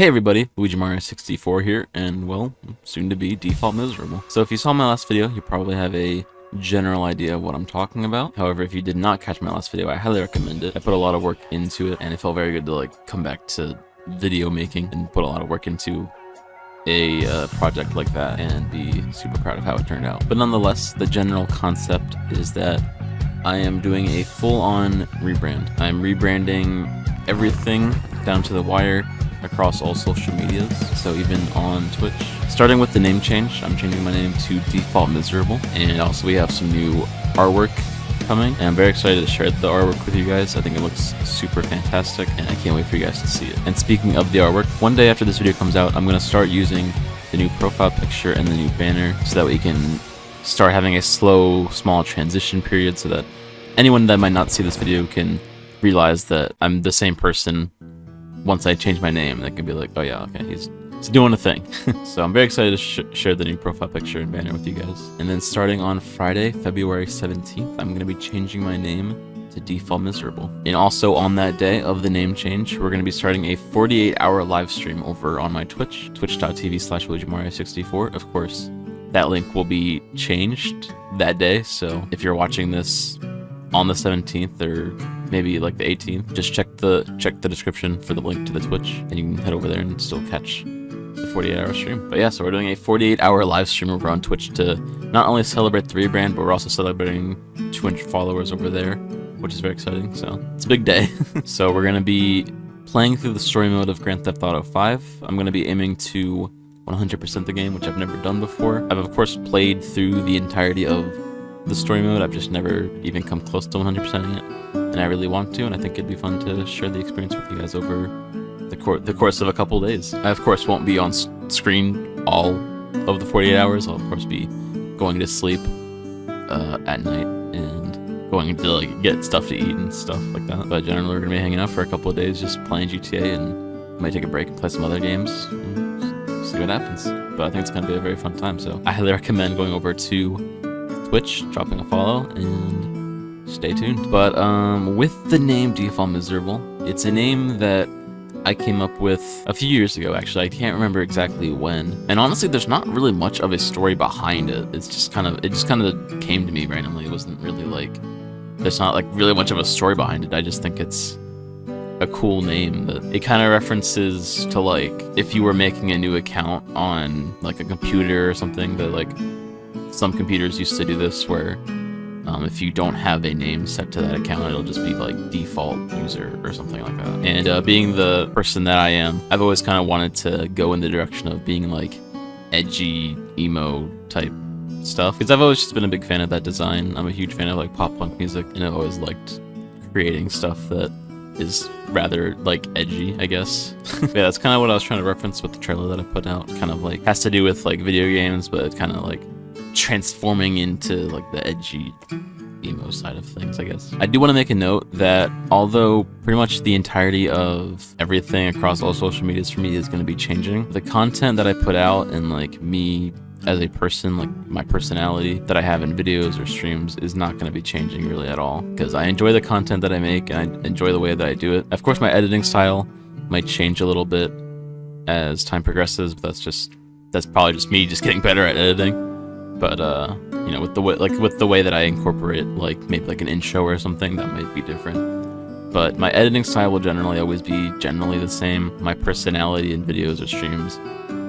Hey everybody, Luigi Mario 64 here, and well, soon to be Default Miserable. So if you saw my last video, you probably have a general idea of what I'm talking about. However, if you did not catch my last video, I highly recommend it. I put a lot of work into it, and it felt very good to come back to video making and put a lot of work into a project like that and be super proud of how it turned out. But nonetheless, the general concept is that I am doing a full-on rebrand. I'm rebranding everything down to the wire across all social medias, so even on Twitch. Starting with the name change, I'm changing my name to Default Miserable, and also we have some new artwork coming, and I'm very excited to share the artwork with you guys. I think it looks super fantastic, and I can't wait for you guys to see it. And speaking of the artwork, one day after this video comes out, I'm going to start using the new profile picture and the new banner so that we can start having a slow, small transition period so that anyone that might not see this video can realize that I'm the same person once I change my name. They can be like, oh yeah, okay, he's doing a thing. So I'm very excited to share the new profile picture and banner with you guys. And then starting on Friday, February 17th, I'm going to be changing my name to Default Miserable. And also on that day of the name change, we're going to be starting a 48-hour live stream over on my Twitch, twitch.tv/LuigiMario64. Of course, that link will be changed that day, so if you're watching this on the 17th or maybe like the 18th, just check the description for the link to the Twitch, and you can head over there and still catch the 48-hour stream. But yeah, so we're doing a 48-hour live stream over on Twitch to not only celebrate the rebrand, but we're also celebrating 200 followers over there, which is very exciting. So it's a big day. So we're gonna be playing through the story mode of Grand Theft Auto 5. I'm gonna be aiming to 100% the game, which I've never done before. I've of course played through the entirety of the story mode. I've just never even come close to 100%ing it, and I really want to, and I think it'd be fun to share the experience with you guys over the course of a couple days. I of course won't be on screen all of the 48 hours. I'll of course be going to sleep at night and going to get stuff to eat and stuff like that. But generally we're gonna be hanging out for a couple of days, just playing GTA, and might take a break and play some other games and see what happens. But I think it's gonna be a very fun time, so I highly recommend going over to Twitch, dropping a follow, and stay tuned. But with the name Default Miserable, it's a name that I came up with a few years ago, actually. I can't remember exactly when. And honestly, there's not really much of a story behind it. It just kind of came to me randomly. It wasn't really there's not really much of a story behind it. I just think it's a cool name that it kind of references to if you were making a new account on a computer or something, that some computers used to do this, where if you don't have a name set to that account, it'll just be default user or something like that. And being the person that I am, I've always kind of wanted to go in the direction of being edgy, emo type stuff, because I've always just been a big fan of that design. I'm a huge fan of pop punk music, and I've always liked creating stuff that is rather edgy, I guess. Yeah, that's kind of what I was trying to reference with the trailer that I put out. Kind of has to do with video games, but it's kind of transforming into the edgy emo side of things, I guess. I do want to make a note that although pretty much the entirety of everything across all social medias for me is going to be changing, the content that I put out and me as a person, my personality that I have in videos or streams, is not going to be changing really at all, because I enjoy the content that I make and I enjoy the way that I do it. Of course, my editing style might change a little bit as time progresses, but that's probably just me just getting better at editing. But with the way that I incorporate maybe an intro or something, that might be different. But my editing style will generally always be the same. My personality in videos or streams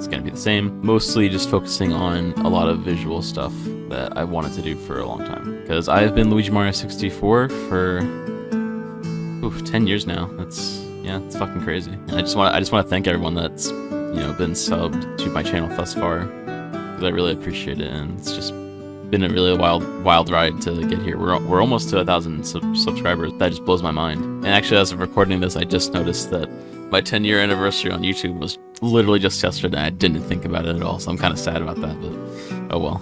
is gonna be the same. Mostly just focusing on a lot of visual stuff that I wanted to do for a long time. Because I've been Luigi Mario 64 for 10 years now. It's fucking crazy. And I just want to thank everyone that's been subbed to my channel thus far. I really appreciate it, and it's just been a really wild ride to get here. We're almost to 1,000 subscribers. That just blows my mind. And actually, as of recording this, I just noticed that my 10-year anniversary on YouTube was literally just yesterday. I didn't think about it at all, so I'm kind of sad about that, but oh well.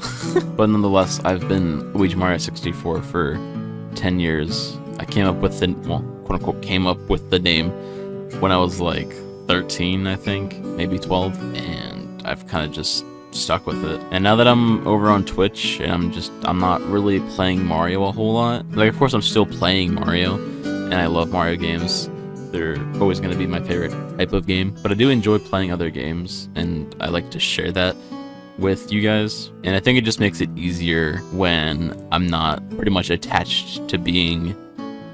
But nonetheless, I've been Luigi Mario 64 for 10 years. I came up with quote unquote came up with the name when I was 13, I think, maybe 12, and I've kind of just stuck with it. And now that I'm over on Twitch and I'm not really playing Mario a whole lot. Of course I'm still playing Mario and I love Mario games, they're always going to be my favorite type of game. But I do enjoy playing other games, and I like to share that with you guys. And I think it just makes it easier when I'm not pretty much attached to being,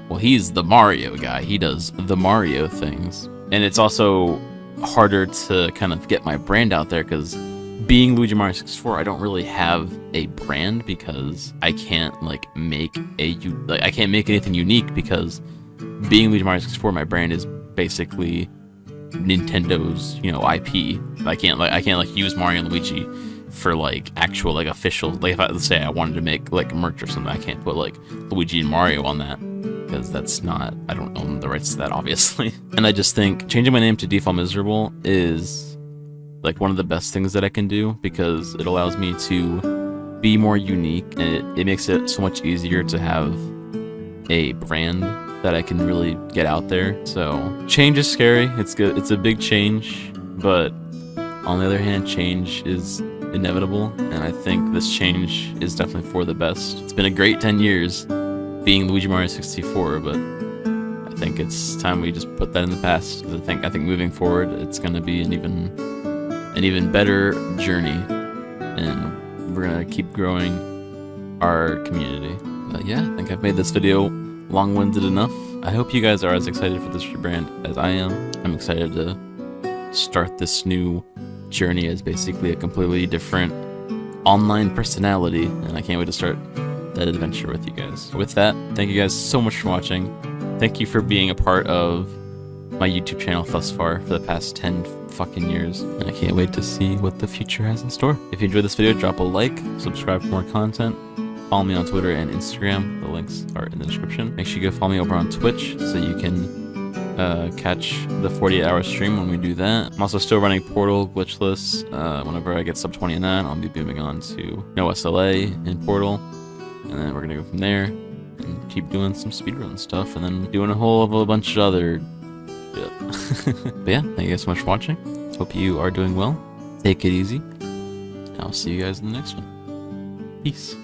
well, he's the Mario guy, he does the Mario things. And it's also harder to kind of get my brand out there, because being Luigi Mario 64, I don't really have a brand, because I can't like make I can't make anything unique, because being Luigi Mario 64, my brand is basically Nintendo's, you know, IP. I can't like use Mario and Luigi for like actual like official, like if let's say I wanted to make like merch or something, I can't put like Luigi and Mario on that, because that's not, I don't own the rights to that, obviously. And I just think changing my name to Default Miserable is like one of the best things that I can do, because it allows me to be more unique, and it makes it so much easier to have a brand that I can really get out there. So change is scary, it's good, it's a big change, but on the other hand, change is inevitable, and I think this change is definitely for the best. It's been a great 10 years being Luigi Mario 64, but I think it's time we just put that in the past. I think moving forward, it's going to be an even better journey, and we're gonna keep growing our community. But yeah, I think I've made this video long-winded enough. I hope you guys are as excited for this rebrand as I am. I'm excited to start this new journey as basically a completely different online personality, and I can't wait to start that adventure with you guys. With that, thank you guys so much for watching. Thank you for being a part of my YouTube channel thus far for the past 10 fucking years, and I can't wait to see what the future has in store. If you enjoyed this video, drop a like, subscribe for more content, follow me on Twitter and Instagram. The links are in the description. Make sure you go follow me over on Twitch so you can catch the 48-hour stream when we do that. I'm also still running Portal glitchless. Whenever I get sub 20 in that, I'll be moving on to no SLA in Portal, and then we're gonna go from there and keep doing some speedrun stuff, and then doing a bunch of other shit. But yeah, thank you guys so much for watching. Hope you are doing well. Take it easy. I'll see you guys in the next one. Peace.